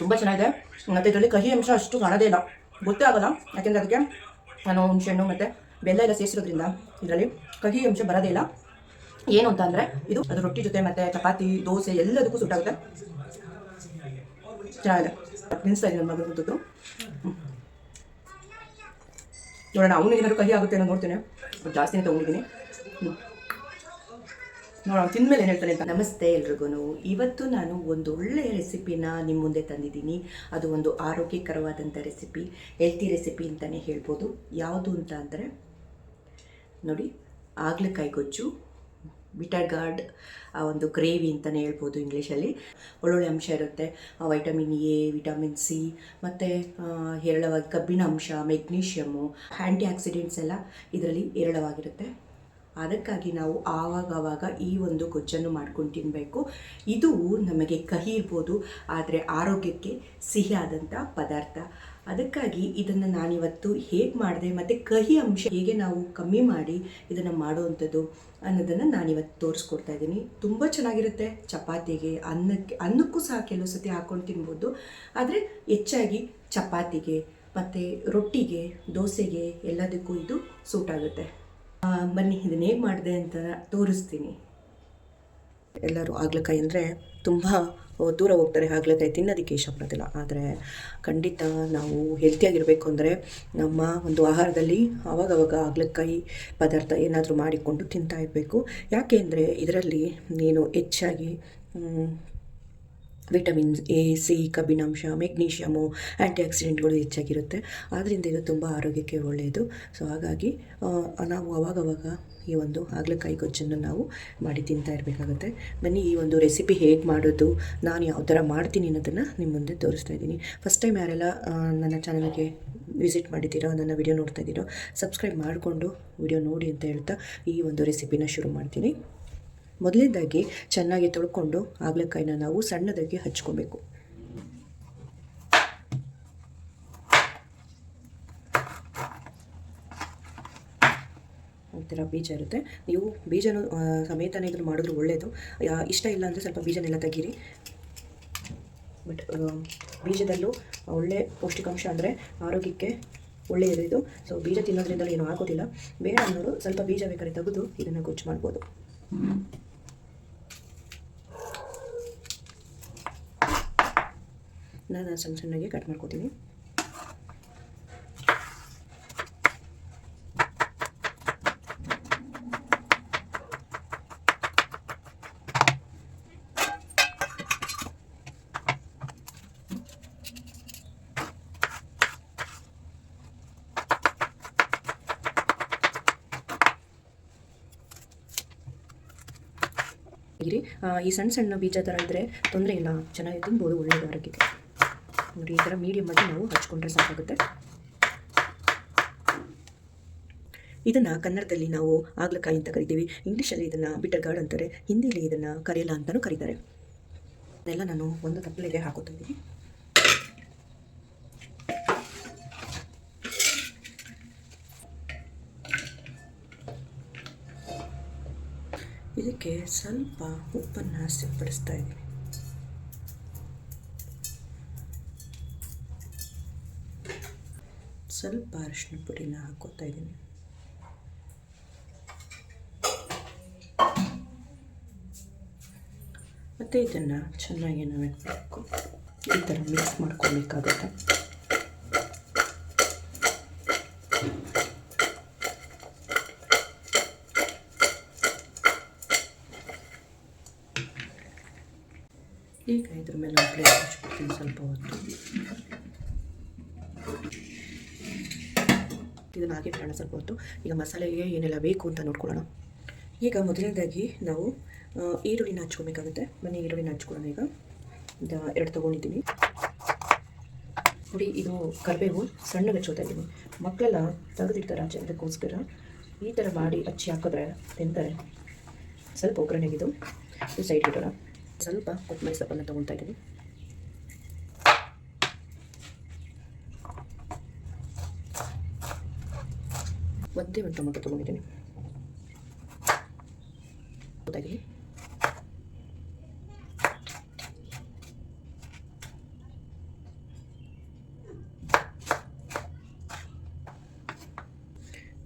ತುಂಬ ಚೆನ್ನಾಗಿದೆ. ಮತ್ತು ಇದರಲ್ಲಿ ಕಹಿ ಅಂಶ ಅಷ್ಟು ಕಾಣೋದೇ ಇಲ್ಲ, ಗೊತ್ತೇ ಆಗೋಲ್ಲ. ಯಾಕೆಂದರೆ ಅದಕ್ಕೆ ನಾನು ಹುಣಸೆಹಣ್ಣು ಮತ್ತು ಬೆಲ್ಲ ಎಲ್ಲ ಸೇರಿಸಿರೋದ್ರಿಂದ ಇದರಲ್ಲಿ ಕಹಿ ಅಂಶ ಬರೋದೇ ಇಲ್ಲ. ಏನು ಅಂತ ಅಂದರೆ ಇದು ಅದು ರೊಟ್ಟಿ ಜೊತೆ ಮತ್ತು ಚಪಾತಿ ದೋಸೆ ಎಲ್ಲದಕ್ಕೂ ಸೂಟ್ ಆಗುತ್ತೆ. ಚೆನ್ನಾಗಿದೆ. ನಿಲ್ಲಿಸ್ತಾ ಇದ್ದೀನಿ ನನ್ನ ಮಗನ ಕೂತು ನೋಡೋಣ, ಅವನಿಗೆ ಏನಾದ್ರು ಕಹಿ ಆಗುತ್ತೆ ಅನ್ನೋ ನೋಡ್ತೇನೆ. ಜಾಸ್ತಿನೇ ತೊಗೊಂಡಿದ್ದೀನಿ. ನೋಡೋಣ ತಿಂದಮೇಲೆ ಏನು ಹೇಳ್ತಾನೆ ಅಂತ. ನಮಸ್ತೆ ಎಲ್ರಿಗೂ. ಇವತ್ತು ನಾನು ಒಂದು ಒಳ್ಳೆಯ ರೆಸಿಪಿನ ನಿಮ್ಮ ಮುಂದೆ ತಂದಿದ್ದೀನಿ. ಅದು ಒಂದು ಆರೋಗ್ಯಕರವಾದಂಥ ರೆಸಿಪಿ, ಹೆಲ್ತಿ ರೆಸಿಪಿ ಅಂತಲೇ ಹೇಳ್ಬೋದು. ಯಾವುದು ಅಂತ ಅಂದರೆ ನೋಡಿ, ಹಾಗಲಕಾಯಿ ಗೊಜ್ಜು, ಬಿಟರ್ ಗಾರ್ಡ್, ಆ ಒಂದು ಗ್ರೇವಿ ಅಂತಲೇ ಹೇಳ್ಬೋದು ಇಂಗ್ಲೀಷಲ್ಲಿ. ಒಳ್ಳೊಳ್ಳೆ ಅಂಶ ಇರುತ್ತೆ. ವೈಟಮಿನ್ ಎ, ವಿಟಮಿನ್ ಸಿ, ಮತ್ತು ಹೇರಳವಾಗಿ ಕಬ್ಬಿಣ ಅಂಶ, ಮೆಗ್ನೀಷಿಯಮು, ಆ್ಯಂಟಿ ಆಕ್ಸಿಡೆಂಟ್ಸ್ ಎಲ್ಲ ಇದರಲ್ಲಿ ಹೇರಳವಾಗಿರುತ್ತೆ. ಅದಕ್ಕಾಗಿ ನಾವು ಆವಾಗವಾಗ ಈ ಒಂದು ಗೊಜ್ಜನ್ನು ಮಾಡ್ಕೊಂಡು ತಿನ್ನಬೇಕು. ಇದು ನಮಗೆ ಕಹಿ ಇರ್ಬೋದು, ಆದರೆ ಆರೋಗ್ಯಕ್ಕೆ ಸಿಹಿಯಾದಂಥ ಪದಾರ್ಥ. ಅದಕ್ಕಾಗಿ ಇದನ್ನು ನಾನಿವತ್ತು ಹೇಗೆ ಮಾಡಿದೆ ಮತ್ತು ಕಹಿ ಅಂಶ ಹೇಗೆ ನಾವು ಕಮ್ಮಿ ಮಾಡಿ ಇದನ್ನು ಮಾಡುವಂಥದ್ದು ಅನ್ನೋದನ್ನು ನಾನಿವತ್ತು ತೋರಿಸ್ಕೊಡ್ತಾ ಇದ್ದೀನಿ. ತುಂಬ ಚೆನ್ನಾಗಿರುತ್ತೆ. ಚಪಾತಿಗೆ, ಅನ್ನಕ್ಕೂ ಸಹ ಕೆಲವು ಸತಿ ಹಾಕ್ಕೊಂಡು ತಿನ್ಬೋದು, ಆದರೆ ಹೆಚ್ಚಾಗಿ ಚಪಾತಿಗೆ ಮತ್ತು ರೊಟ್ಟಿಗೆ, ದೋಸೆಗೆ ಎಲ್ಲದಕ್ಕೂ ಇದು ಸೂಟ್ ಆಗುತ್ತೆ. ಬನ್ನಿ ಇದನ್ನ ಹೇಗೆ ಮಾಡಿದೆ ಅಂತ ತೋರಿಸ್ತೀನಿ. ಎಲ್ಲರೂ ಹಾಗಲಕಾಯಿ ಅಂದರೆ ತುಂಬ ದೂರ ಹೋಗ್ತಾರೆ, ಹಾಗಲಕಾಯಿ ತಿನ್ನೋದಕ್ಕೆ ಇಷ್ಟಪಡೋದಿಲ್ಲ. ಆದರೆ ಖಂಡಿತ ನಾವು ಹೆಲ್ತಿಯಾಗಿರಬೇಕು ಅಂದರೆ ನಮ್ಮ ಒಂದು ಆಹಾರದಲ್ಲಿ ಆವಾಗವಾಗ ಹಾಗಲಕಾಯಿ ಪದಾರ್ಥ ಏನಾದರೂ ಮಾಡಿಕೊಂಡು ತಿಂತಾ ಇರಬೇಕು. ಯಾಕೆ ಅಂದರೆ ಇದರಲ್ಲಿ ನೀನು ಹೆಚ್ಚಾಗಿ ವಿಟಮಿನ್ ಎ, ಸಿ, ಕಬ್ಬಿಣಾಂಶ, ಮೆಗ್ನೀಷಿಯಮು, ಆ್ಯಂಟಿ ಆಕ್ಸಿಡೆಂಟ್ಗಳು ಹೆಚ್ಚಾಗಿರುತ್ತೆ. ಆದ್ದರಿಂದ ಇದು ತುಂಬ ಆರೋಗ್ಯಕ್ಕೆ ಒಳ್ಳೆಯದು. ಸೊ ಹಾಗಾಗಿ ನಾವು ಅವಾಗವಾಗ ಈ ಒಂದು ಹಾಗಲಕಾಯಿ ಗೊಜ್ಜನ್ನು ನಾವು ಮಾಡಿ ತಿಂತಾ ಇರಬೇಕಾಗುತ್ತೆ. ಬನ್ನಿ ಈ ಒಂದು ರೆಸಿಪಿ ಹೇಗೆ ಮಾಡೋದು, ನಾನು ಯಾವ ಥರ ಮಾಡ್ತೀನಿ ಅನ್ನೋದನ್ನು ನಿಮ್ಮ ಮುಂದೆ ತೋರಿಸ್ತಾ ಇದ್ದೀನಿ. ಫಸ್ಟ್ ಟೈಮ್ ಯಾರೆಲ್ಲ ನನ್ನ ಚಾನಲ್ಗೆ ವಿಸಿಟ್ ಮಾಡಿದ್ದೀರೋ, ನನ್ನ ವಿಡಿಯೋ ನೋಡ್ತಾ ಇದ್ದೀರೋ, ಸಬ್ಸ್ಕ್ರೈಬ್ ಮಾಡಿಕೊಂಡು ವಿಡಿಯೋ ನೋಡಿ ಅಂತ ಹೇಳ್ತಾ ಈ ಒಂದು ರೆಸಿಪಿನ ಶುರು ಮಾಡ್ತೀನಿ. ಮೊದಲನೇದಾಗಿ ಚೆನ್ನಾಗಿ ತೊಳ್ಕೊಂಡು ಹಾಗಲಕಾಯಿನ ನಾವು ಸಣ್ಣದಾಗಿ ಹಚ್ಕೊಬೇಕು. ಒಂಥರ ಬೀಜ ಇರುತ್ತೆ, ನೀವು ಬೀಜನ ಸಮೇತನೇ ಇದನ್ನು ಮಾಡಿದ್ರು ಒಳ್ಳೆಯದು. ಇಷ್ಟ ಇಲ್ಲ ಅಂದರೆ ಸ್ವಲ್ಪ ಬೀಜನೆಲ್ಲ ತೆಗೀರಿ. ಬಟ್ ಬೀಜದಲ್ಲೂ ಒಳ್ಳೆ ಪೌಷ್ಟಿಕಾಂಶ ಅಂದರೆ ಆರೋಗ್ಯಕ್ಕೆ ಒಳ್ಳೆಯದು ಇದು. ಸೊ ಬೀಜ ತಿನ್ನೋದ್ರಿಂದ ಏನೂ ಆಗೋದಿಲ್ಲ. ಬೇಡ ಅನ್ನೋರು ಸ್ವಲ್ಪ ಬೀಜ ಬೇಕಾದ್ರೆ ತೆಗೆದು ಇದನ್ನು ಗೊಜ್ಜು ಮಾಡ್ಬೋದು. ನಾನು ಸಣ್ಣ ಸಣ್ಣಗೆ ಕಟ್ ಮಾಡ್ಕೋತೀನಿ. ಈ ಸಣ್ಣ ಸಣ್ಣ ಬೀಜ ಥರ ಇದ್ದರೆ ತೊಂದರೆ ಇಲ್ಲ, ಚೆನ್ನಾಗಿ ತಿನ್ಬೋದು, ಒಳ್ಳೆಯದು ಆರೋಗ್ಯಕ್ಕೆ. ನೋಡಿ ಈ ಥರ ಮೀಡಿಯಮ್ ಆಗಿ ನಾವು ಹಚ್ಕೊಂಡ್ರೆ ಸಾಕಾಗುತ್ತೆ. ಇದನ್ನು ಕನ್ನಡದಲ್ಲಿ ನಾವು ಹಾಗಲಕಾಯಿ ಅಂತ ಕರಿತೀವಿ, ಇಂಗ್ಲೀಷಲ್ಲಿ ಇದನ್ನು ಬಿಟರ್ ಗಾರ್ಡ್ ಅಂತಾರೆ, ಹಿಂದಿಲಿ ಇದನ್ನು ಕರೆಯಲ್ಲ ಅಂತಲೂ ಕರೀತಾರೆ. ಅದೆಲ್ಲ ನಾನು ಒಂದು ತಪ್ಪಲೆಗೆ ಹಾಕೋತಾ ಇದ್ದೀನಿ. ಇದಕ್ಕೆ ಸ್ವಲ್ಪ ಉಪ್ಪನ್ನು ಸಿಂಪಡಿಸ್ತಾ ಇದ್ದೀನಿ. ಸ್ವಲ್ಪ ಅರಿಶಿನ ಪುಡಿನ ಹಾಕೋತಾ ಇದ್ದೀನಿ. ಮತ್ತು ಇದನ್ನು ಚೆನ್ನಾಗಿ ನಾವು ಈ ಥರ ಮಿಕ್ಸ್ ಮಾಡ್ಕೊಬೇಕಾಗುತ್ತೆ. ಈಗ ಇದ್ರ ಮೇಲೆ ಒಂದು ಪ್ಲೇಟ್ ಹಚ್ಬಿಡ್ತೀನಿ ಸ್ವಲ್ಪ ಹೊತ್ತು. ಇದನ್ನು ಹಾಗೆ ಬಿಡೋಣ ಸ್ವಲ್ಪ ಹೊತ್ತು. ಈಗ ಮಸಾಲೆಗೆ ಏನೆಲ್ಲ ಬೇಕು ಅಂತ ನೋಡ್ಕೊಳ್ಳೋಣ. ಈಗ ಮೊದಲನೇದಾಗಿ ನಾವು ಈರುಳ್ಳಿನ ಹಚ್ಕೊಬೇಕಾಗುತ್ತೆ. ಬನ್ನಿ ಈರುಳ್ಳಿನ ಹಚ್ಕೊಳ್ಳೋಣ. ಈಗ 2 ತೊಗೊಂಡಿದ್ದೀನಿ ನೋಡಿ. ಇದು ಕರಿಬೇವು ಸಣ್ಣಗೆ ಹಚ್ಚೋತಾ ಇದ್ದೀನಿ. ಮಕ್ಕಳೆಲ್ಲ ತೆಗೆದಿರ್ತಾರೆ ಆಚೆ, ಅದಕ್ಕೋಸ್ಕರ ಈ ಥರ ಮಾಡಿ ಹಚ್ಚಿ ಹಾಕಿದ್ರೆ ತಿಂತಾರೆ. ಸ್ವಲ್ಪ ಒಗ್ಗರಣೆಗಿದು ಸೈಡ್ ಇಡೋಣ. ಸ್ವಲ್ಪ ಕೊತ್ತಂಬರಿ ಸೊಪ್ಪನ್ನು ತೊಗೊಳ್ತಾ ಇದ್ದೀನಿ. ಒಂದೇ ಒಂದು ಟೊಮೊಟೊ ತೊಗೊಂಡಿದ್ದೀನಿ. ಗೊತ್ತಾಗಿ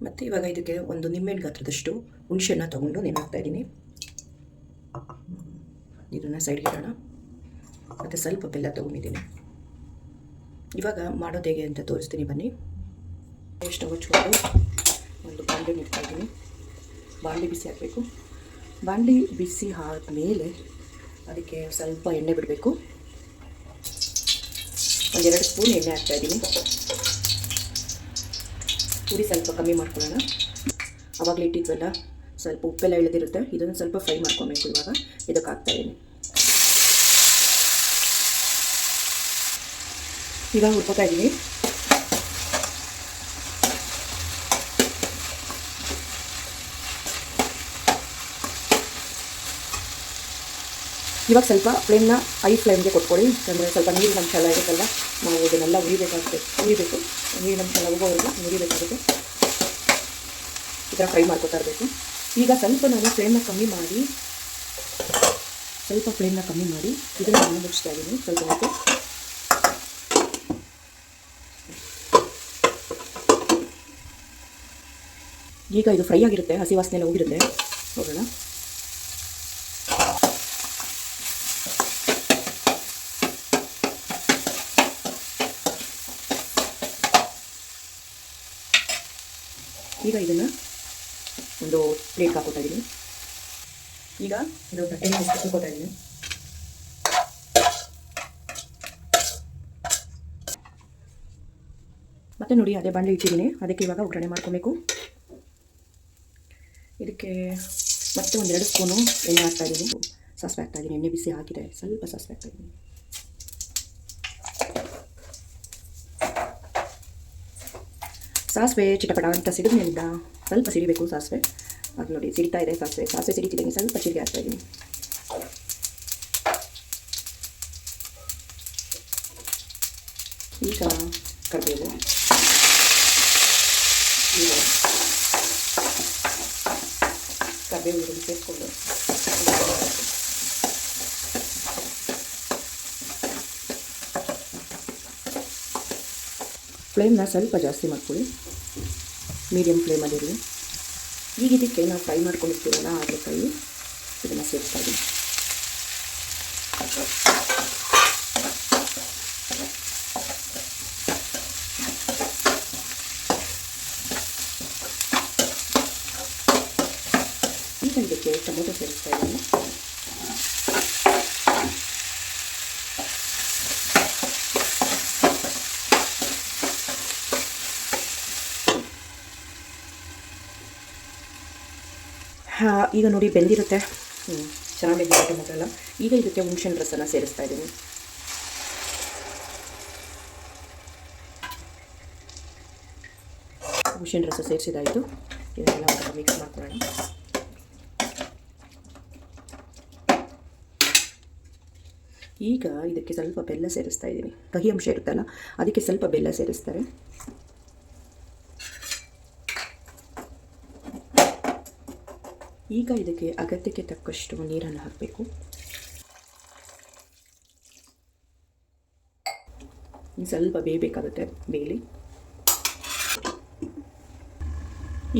ಮತ್ತು ಇವಾಗ ಇದಕ್ಕೆ ಒಂದು ನಿಂಬೆಹಣ್ಣು ಗಾತ್ರದಷ್ಟು ಹುಣಸೆಹಣ್ಣ ತೊಗೊಂಡು ನೆನೆ ಹಾಕ್ತಾಯಿದ್ದೀನಿ. ಇದನ್ನು ಸೈಡ್ಗೆ ಇಡೋಣ. ಮತ್ತು ಸ್ವಲ್ಪ ಬೆಲ್ಲ ತೊಗೊಂಡಿದ್ದೀನಿ. ಇವಾಗ ಮಾಡೋದು ಹೇಗೆ ಅಂತ ತೋರಿಸ್ತೀನಿ ಬನ್ನಿ. ಸ್ಟವ್ ಹಚ್ಕೊಂಡು ಒಂದು ಬಾಣಲೆ ಇಡ್ತಾಯಿದ್ದೀನಿ. ಬಾಣಲೆ ಬಿಸಿ ಹಾಕಬೇಕು. ಬಾಣಲೆ ಬಿಸಿ ಆದಮೇಲೆ ಅದಕ್ಕೆ ಸ್ವಲ್ಪ ಎಣ್ಣೆ ಬಿಡಬೇಕು. ಒಂದೆರಡು ಸ್ಪೂನ್ ಎಣ್ಣೆ ಹಾಕ್ತಾಯಿದ್ದೀನಿ. ಪುರಿ ಸ್ವಲ್ಪ ಕಮ್ಮಿ ಮಾಡ್ಕೊಳ್ಳೋಣ. ಆವಾಗಲೇ ಇಟ್ಟಿದ್ವಲ್ಲ, ಸ್ವಲ್ಪ ಉಪ್ಪೆಲ್ಲ ಇಳಿದಿರುತ್ತೆ. ಇದನ್ನು ಸ್ವಲ್ಪ ಫ್ರೈ ಮಾಡ್ಕೊಬೇಕು. ಇವಾಗ ಇದಕ್ಕೆ ಹಾಕ್ತಾಯಿದ್ದೀನಿ. ಈಗ ಹುರ್ಕೋತಾ ಇದ್ದೀನಿ. ಇವಾಗ ಸ್ವಲ್ಪ ಫ್ಲೇಮ್ನ ಹೈ ಫ್ಲೇಮ್ಗೆ ಕೊಟ್ಕೊಳ್ಳಿ. ಯಾಕಂದರೆ ಸ್ವಲ್ಪ ನೀರಿನ ಅಂಶ ಎಲ್ಲ ಇರುತ್ತಲ್ಲ, ನಾವು ಇದನ್ನೆಲ್ಲ ಉರಿಬೇಕು. ನೀರಿನ ಅಂಶ ಎಲ್ಲ ಹೋಗೋವರೆಗೂ ಉರಿಬೇಕಾಗುತ್ತೆ. ಈ ಥರ ಫ್ರೈ ಮಾಡ್ಕೊತಾ ಇರಬೇಕು. ಈಗ ಸ್ವಲ್ಪ ನಾನು ಫ್ಲೇಮ್ನ ಕಮ್ಮಿ ಮಾಡಿ ಇದನ್ನು ನಾನು ಮುಗಿಸ್ತಾ ಇದ್ದೀನಿ ಸ್ವಲ್ಪ ಹೊತ್ತು. ಈಗ ಇದು ಫ್ರೈ ಆಗಿರುತ್ತೆ, ಹಸಿ ವಾಸನೆ ಎಲ್ಲ ಹೋಗಿರುತ್ತೆ. ನೋಡೋಣ. ಈಗ ಇದನ್ನು ಒಂದು ಪ್ಲೇಟ್ ಹಾಕೋತಾ ಇದ್ದೀನಿ. ಈಗ ಇದು ಬಟ್ಟೆನ ಹಾಕೋತಾ ಇದ್ದೀನಿ. ಮತ್ತೆ ನೋಡಿ, ಅದೇ ಬಾಣಲೆ ಇಟ್ಟಿದ್ದೀನಿ. ಅದಕ್ಕೆ ಇವಾಗ ಒಗ್ಗರಣೆ ಮಾಡ್ಕೊಬೇಕು. ಇದಕ್ಕೆ ಮತ್ತೆ ಒಂದೆರಡು ಸ್ಪೂನು ಎಣ್ಣೆ ಹಾಕ್ತಾಯಿದ್ದೀನಿ. ಸಾಸಿವೆ ಹಾಕ್ತಾಯಿದ್ದೀನಿ. ಎಣ್ಣೆ ಬಿಸಿ ಹಾಕಿದೆ, ಸ್ವಲ್ಪ ಸಾಸಿವೆ ಹಾಕ್ತಾಯಿದ್ದೀನಿ. ಸಾಸಿವೆ ಚಿಟಪಟ ಅಂತ ಸಿಡಿದ್ಮೇಲಿಂದ ಸ್ವಲ್ಪ ಸಿಡಿಬೇಕು ಸಾಸಿವೆ. ಅದು ನೋಡಿ ಸಿಡಿತಾ ಇದೆ ಸಾಸಿವೆ ಸಿಡಿತಿದ್ದೀನಿ. ಸ್ವಲ್ಪ ಜೀರಿಗೆ ಹಾಕ್ತಾಯಿದ್ದೀನಿ. ಈಗ ಕರಿಬೇವು, ಈರುಳ್ಳಿ ಸೇರಿಸ್ಕೊಂಡು ಫ್ಲೇಮ್ನ ಸ್ವಲ್ಪ ಜಾಸ್ತಿ ಮಾಡ್ಕೊಳ್ಳಿ. ಮೀಡಿಯಮ್ ಫ್ಲೇಮಲ್ಲಿರಲಿ. ಈಗ ಇದಕ್ಕೆ ನಾವು ಫ್ರೈ ಮಾಡ್ಕೊಂಡಿರ್ತೀವಲ್ಲ ಹಾಗಲಕಾಯಿ, ಇದನ್ನು ಸೇರಿಸ್ತಾ ಇದ್ದೀನಿ. ಈಗ ಇದಕ್ಕೆ ಟೊಮೊಟೊ ಸೇರಿಸ್ತಾ ಇದ್ದೀನಿ. ಈಗ ನೋಡಿ ಬೆಂದಿರುತ್ತೆ, ಚೆನ್ನಾಗಿ ಬೆಂದಿರುತ್ತೆ ಟೊಮೊಟೊ ಎಲ್ಲ. ಈಗ ಇದಕ್ಕೆ ಹುಣಸೆಹಣ್ಣು ರಸನ ಸೇರಿಸ್ತಾ ಇದ್ದೀನಿ. ಹುಣಸೆಹಣ್ಣು ರಸ ಸೇರಿಸಿದಾಯಿತು. ಇದನ್ನೆಲ್ಲ ಮಿಕ್ಸ್ ಮಾಡ್ಕೊಳ್ಳೋಣ. ಈಗ ಇದಕ್ಕೆ ಸ್ವಲ್ಪ ಬೆಲ್ಲ ಸೇರಿಸ್ತಾ ಇದ್ದೀನಿ. ಕಹಿ ಅಂಶ ಇರುತ್ತಲ್ಲ, ಅದಕ್ಕೆ ಸ್ವಲ್ಪ ಬೆಲ್ಲ ಸೇರಿಸ್ತಾರೆ. ಈಗ ಇದಕ್ಕೆ ಅಗತ್ಯಕ್ಕೆ ತಕ್ಕಷ್ಟು ನೀರನ್ನು ಹಾಕಬೇಕು. ಸ್ವಲ್ಪ ಬೇಯಬೇಕಾಗುತ್ತೆ, ಬೇಯಲಿ.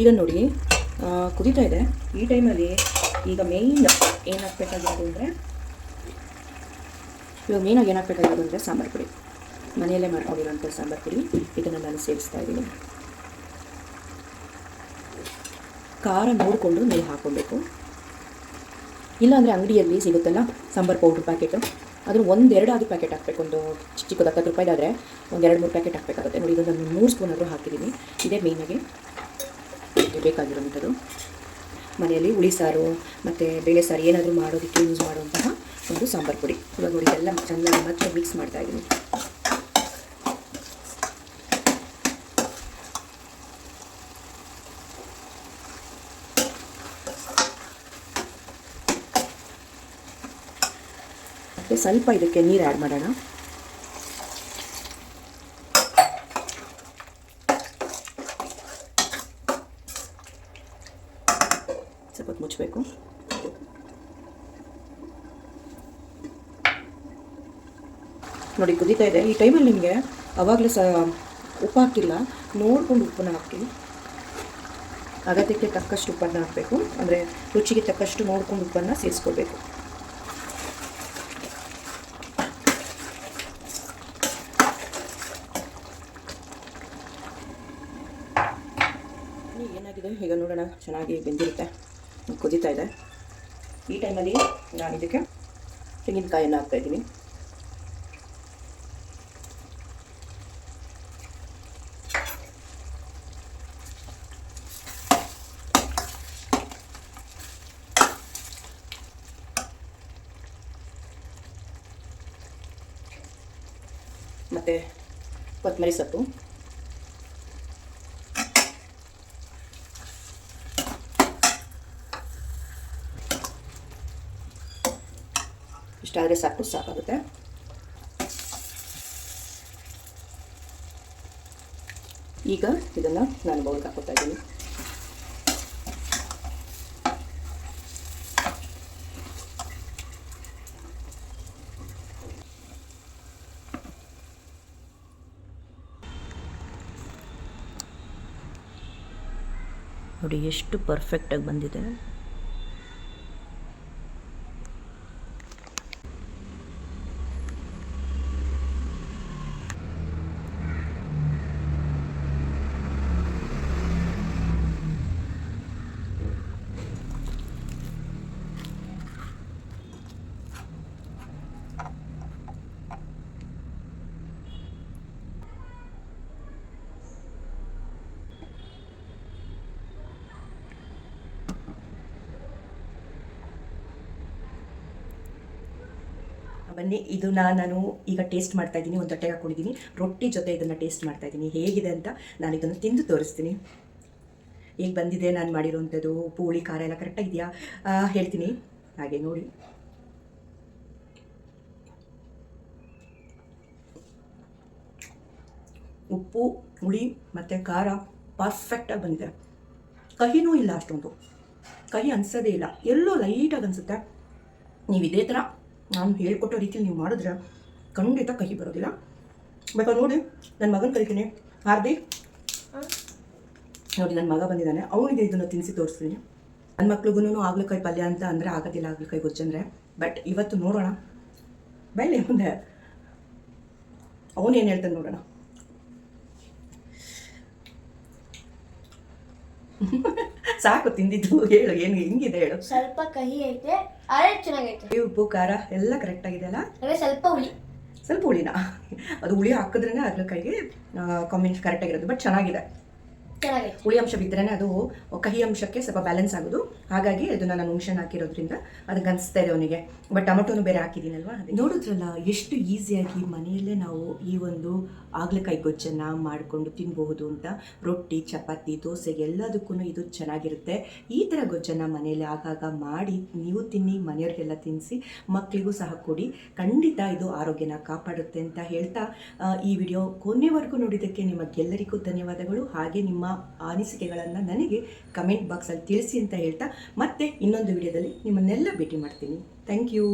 ಈಗ ನೋಡಿ ಕುದೀತಾ ಇದೆ. ಈ ಟೈಮಲ್ಲಿ ಈಗ ಮೇಯ್ನ್ ಏನು ಹಾಕಬೇಕಾಗಿರೋದು ಅಂದರೆ ಸಾಂಬಾರು ಪುಡಿ. ಮನೆಯಲ್ಲೇ ಮಾಡ್ಕೊಂಡಿರೋಂಥ ಸಾಂಬಾರು ಪುಡಿ. ಇದನ್ನು ನಾನು ಸೇರಿಸ್ತಾ ಇದ್ದೀನಿ. ಖಾರ ನೋಡಿಕೊಂಡು ನೀವು ಹಾಕ್ಕೊಬೇಕು. ಇಲ್ಲಾಂದರೆ ಅಂಗಡಿಯಲ್ಲಿ ಸಿಗುತ್ತಲ್ಲ ಸಾಂಬಾರು ಪೌಡ್ರ್ ಪ್ಯಾಕೆಟು, ಅದನ್ನು ಒಂದೆರಡು ಆಗಿ ಪ್ಯಾಕೆಟ್ ಹಾಕಬೇಕು. ಒಂದು ಚಿಕ್ಕದು 10 ರೂಪಾಯಿದಾದರೆ ಒಂದು 2-3 ಪ್ಯಾಕೆಟ್ ಹಾಕಬೇಕಾಗುತ್ತೆ. ನೋಡಿ, ಇದನ್ನು 3 ಸ್ಪೂನ್ ಆದರೂ ಹಾಕಿದ್ದೀನಿ. ಇದೇ ಮೇಯ್ನಾಗಿ ಬೇಕಾಗಿರೋಂಥದ್ದು. ಮನೆಯಲ್ಲಿ ಹುಳಿ ಸಾರು ಮತ್ತು ಬೇಳೆ ಸಾರು ಏನಾದರೂ ಮಾಡೋದಕ್ಕೆ ಯೂಸ್ ಮಾಡುವಂತಹ ಒಂದು ಸಾಂಬಾರು ಪುಡಿ. ಇವಾಗ ನೋಡಿ, ಎಲ್ಲ ಚೆನ್ನಾಗಿ ಮತ್ತೆ ಮಿಕ್ಸ್ ಮಾಡ್ತಾಯಿದ್ದೀನಿ. ಮತ್ತು ಸ್ವಲ್ಪ ಇದಕ್ಕೆ ನೀರು ಆ್ಯಡ್ ಮಾಡೋಣ. ಸ್ವಲ್ಪ ಮುಚ್ಚಬೇಕು. ನೋಡಿ, ಕುದೀತಾ ಇದೆ. ಈ ಟೈಮಲ್ಲಿ ನಿಮಗೆ ಆವಾಗಲೇ ಉಪ್ಪು ಹಾಕಿಲ್ಲ, ನೋಡ್ಕೊಂಡು ಉಪ್ಪನ್ನ ಹಾಕಿ. ಅಗತ್ಯಕ್ಕೆ ತಕ್ಕಷ್ಟು ಉಪ್ಪನ್ನು ಹಾಕಬೇಕು, ಅಂದರೆ ರುಚಿಗೆ ತಕ್ಕಷ್ಟು ನೋಡ್ಕೊಂಡು ಉಪ್ಪನ್ನು ಸೇರಿಸ್ಕೋಬೇಕು. ಏನಾಗಿದೆ ಈಗ ನೋಡೋಣ. ಚೆನ್ನಾಗಿ ಬೆಂದಿರುತ್ತೆ, ಕುದೀತಾ ಇದೆ. ಈ ಟೈಮಲ್ಲಿ ನಾನು ಇದಕ್ಕೆ ತೆಂಗಿನಕಾಯನ್ನು ಹಾಕ್ತಾಯಿದ್ದೀನಿ. ಮತ್ತು ಕೊತ್ತಂಬರಿ ಸೊಪ್ಪು, ಇಷ್ಟಾದರೆ ಸಾಕಾಗುತ್ತೆ. ಈಗ ಇದನ್ನು ನಾನು ಬೌಲ್ಗೆ ಹಾಕೋತಾ ಇದ್ದೀನಿ. ನೋಡಿ ಎಷ್ಟು ಪರ್ಫೆಕ್ಟಾಗಿ ಬಂದಿದೆ. ಬನ್ನಿ, ಇದನ್ನ ನಾನು ಈಗ ಟೇಸ್ಟ್ ಮಾಡ್ತಾ ಇದ್ದೀನಿ. ಒಂದು ತಟ್ಟೆಗೆ ಹಾಕೊಂಡಿದ್ದೀನಿ, ರೊಟ್ಟಿ ಜೊತೆ ಇದನ್ನು ಟೇಸ್ಟ್ ಮಾಡ್ತಾ ಇದ್ದೀನಿ. ಹೇಗಿದೆ ಅಂತ ನಾನು ಇದನ್ನು ತಿಂದು ತೋರಿಸ್ತೀನಿ. ಈಗ ಬಂದಿದೆ ನಾನು ಮಾಡಿರೋವಂಥದ್ದು. ಉಪ್ಪು ಹುಳಿ ಖಾರ ಎಲ್ಲ ಕರೆಕ್ಟಾಗಿದೆಯಾ ಹೇಳ್ತೀನಿ. ಹಾಗೆ ನೋಡಿ, ಉಪ್ಪು ಹುಳಿ ಮತ್ತು ಖಾರ ಪರ್ಫೆಕ್ಟಾಗಿ ಬಂದಿದೆ. ಕಹಿನೂ ಇಲ್ಲ, ಅಷ್ಟೊಂದು ಕಹಿ ಅನಿಸೋದೇ ಇಲ್ಲ, ಎಲ್ಲೋ ಲೈಟಾಗಿ ಅನಿಸುತ್ತೆ. ನೀವು ಇದೇ ಥರ ನಾನು ಹೇಳ್ಕೊಟ್ಟೋ ರೀತಿಯಲ್ಲಿ ನೀವು ಮಾಡಿದ್ರೆ ಖಂಡಿತ ಕಹಿ ಬರೋದಿಲ್ಲ. ಬೇಕಾದ್ರೆ ನೋಡಿ, ನನ್ನ ಮಗನ ಕರಿತೀನಿ. ಹಾರ್ದಿಕ್ ನೋಡಿ, ನನ್ನ ಮಗ ಬಂದಿದ್ದಾನೆ, ಅವನಿಗೆ ಇದನ್ನು ತಿನ್ನಿಸಿ ತೋರಿಸ್ತೀನಿ. ನನ್ನ ಮಕ್ಳಿಗೂ ಆಗ್ಲಕಾಯಿ ಪಲ್ಯ ಅಂತ ಅಂದರೆ ಆಗೋದಿಲ್ಲ, ಆಗ್ಲಕಾಯಿ ಗೊಜ್ಜಂದರೆ. ಬಟ್ ಇವತ್ತು ನೋಡೋಣ, ಬೈಲೆ ಮುಂದೆ ಅವನೇನು ಹೇಳ್ತಾನೆ ನೋಡೋಣ. ಸಾಕು ತಿಂದಿದ್ದು, ಹೇಳು ಏನು ಹೆಂಗಿದೆ ಹೇಳು. ಸ್ವಲ್ಪ ಕಹಿ ಐತೆ, ಆದ್ರೆ ಚೆನ್ನಾಗೈತೆ. ಉಪ್ಪು ಖಾರ ಎಲ್ಲ ಕರೆಕ್ಟ್ ಆಗಿದೆ ಅಲ್ಲ? ಸ್ವಲ್ಪ ಹುಳಿನಾ? ಅದು ಹುಳಿ ಹಾಕಿದ್ರೇ ಆಗ್ಲಕಾಯಿಗೆ ಕಾಂಬಿನೇಷನ್ ಕರೆಕ್ಟ್ ಆಗಿರೋದು. ಬಟ್ ಚೆನ್ನಾಗಿದೆ. ಹುಳಿ ಅಂಶ ಬಿದ್ದರೆ ಅದು ಕಹಿ ಅಂಶಕ್ಕೆ ಸ್ವಲ್ಪ ಬ್ಯಾಲೆನ್ಸ್ ಆಗೋದು. ಹಾಗಾಗಿ ಅದನ್ನು ನಾನು ಹುಣಸೆಹಣ್ಣು ಹಾಕಿರೋದ್ರಿಂದ ಅದಕ್ಕೆ ಅನಿಸ್ತಾ ಇದೆ ಅವನಿಗೆ. ಬಟ್ ಟೊಮಟೊನು ಬೇರೆ ಹಾಕಿದ್ದೀನಲ್ವಾ. ನೋಡಿದ್ರಲ್ಲ ಎಷ್ಟು ಈಸಿಯಾಗಿ ಮನೆಯಲ್ಲೇ ನಾವು ಈ ಒಂದು ಆಗ್ಲಕಾಯಿ ಗೊಜ್ಜನ್ನು ಮಾಡಿಕೊಂಡು ತಿನ್ನಬಹುದು ಅಂತ. ರೊಟ್ಟಿ, ಚಪಾತಿ, ದೋಸೆಗೆ ಎಲ್ಲದಕ್ಕೂ ಇದು ಚೆನ್ನಾಗಿರುತ್ತೆ. ಈ ಥರ ಗೊಜ್ಜನ್ನು ಮನೆಯಲ್ಲಿ ಆಗಾಗ ಮಾಡಿ ನೀವು ತಿನ್ನಿ, ಮನೆಯವ್ರಿಗೆಲ್ಲ ತಿನ್ನಿಸಿ, ಮಕ್ಕಳಿಗೂ ಸಹ ಕೊಡಿ. ಖಂಡಿತ ಇದು ಆರೋಗ್ಯನ ಕಾಪಾಡುತ್ತೆ ಅಂತ ಹೇಳ್ತಾ ಈ ವಿಡಿಯೋ ಕೊನೆವರೆಗೂ ನೋಡಿದ್ದಕ್ಕೆ ನಿಮಗೆಲ್ಲರಿಗೂ ಧನ್ಯವಾದಗಳು. ಹಾಗೆ ನಿಮ್ಮ ಅನಿಸಿಕೆಗಳನ್ನು ನನಗೆ ಕಮೆಂಟ್ ಬಾಕ್ಸಲ್ಲಿ ತಿಳಿಸಿ ಅಂತ ಹೇಳ್ತಾ ಮತ್ತೆ ಇನ್ನೊಂದು ವಿಡಿಯೋದಲ್ಲಿ ನಿಮ್ಮನ್ನೆಲ್ಲ ಭೇಟಿ ಮಾಡ್ತೀನಿ. Thank you.